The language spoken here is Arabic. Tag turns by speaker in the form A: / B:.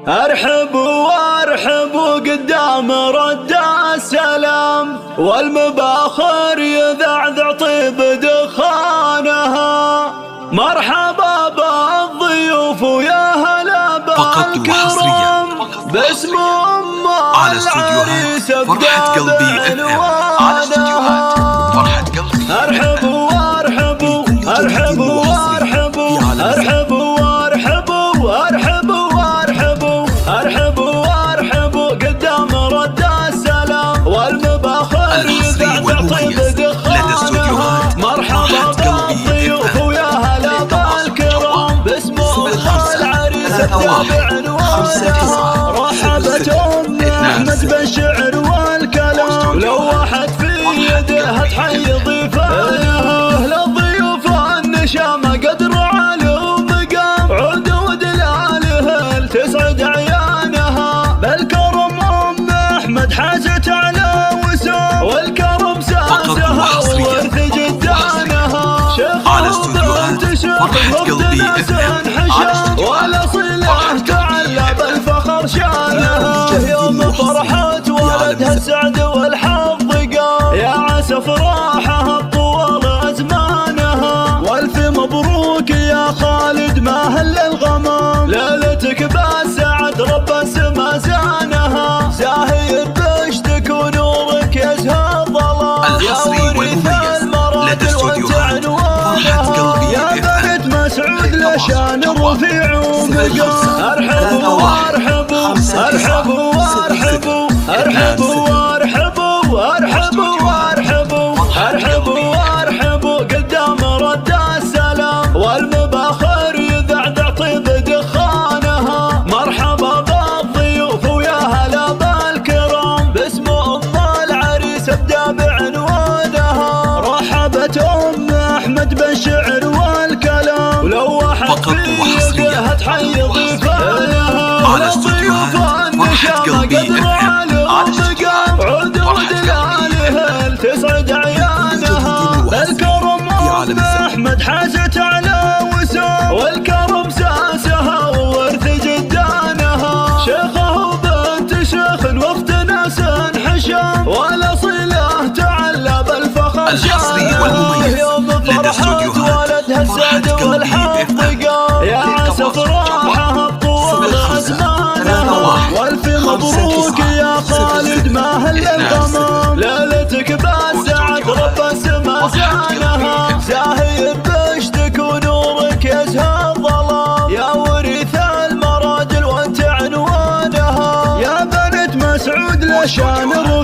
A: ارحب وارحب قدام رد السلام، والمباخر يذعذع طيب دخانها. مرحبا بالضيوف ويا هلا بالكرام، باسم ام العريس ابدا بعنوانها. ارحب وارحب ارحب وارحب ارحب وارحب وارحب وارحب ارحب وارحب قدام رد السلام، والمباخر يذعذع طيب دخانها. مرحبا بالضيوف ويا هلا بالكرام، باسم ام العريس ابدا بعنوانها. رحبت ام احمد بالشعر والكلام، لوحت في يدها تحيي ضيفانها. للضيوف النشامه قدر على ومقام، عدود الاهل تسعد عيانها. بالكرم ام احمد حازت على وسام، والكرم ساسها وورث جدانها. شيخه بنت شيخ وقت ناس انحشام، والاصيله تعلى بالفخر شانها. يوم فرحت ولدها السعد والحظ قام، يا عسى افراحها طول ازمانها. والف مبروك يا خالد ما هل الغمام، ليلتك بالسعد رب السما زانها. زاهي بشتك ونورك يزهى الظلام، يا ورث المراجل وانت عنوانها. يا بنت مسعود لشان رفيع ومقام. ارحب وارحب ارحب وارحب ارحب وارحب وارحب وارحب ارحب وارحب قدام رد السلام، والمباخر يذعذع طيب دخانها. مرحبا بالضيوف ويا هلا بالكرام، باسم ام العريس ابدا بعنوانها. رحبت ام احمد بالشعر والكلام، ولوحت في يدها تحيي ضيفانها. للضيوف النشامه قدر على ومقام، عدود الاهل تسعد عيانها. بالكرم ام احمد حازت على وسام، والكرم ساسها وورث جدانها. شيخه بنت شيخ واخت ناس انحشام، والاصيله تعلى بالفخر شانها. يوم فرحت ولدها السعد والحظ قام، يا عسى افراحها طول ازمانها. والف مبروك يا خالد ما هل الغمام، ليلتك بالسعد رب السما زانها. زاهي بشتك ونورك يزهى الظلام، يا ورث المراجل وانت عنوانها. يا بنت مسعود لشان رفيع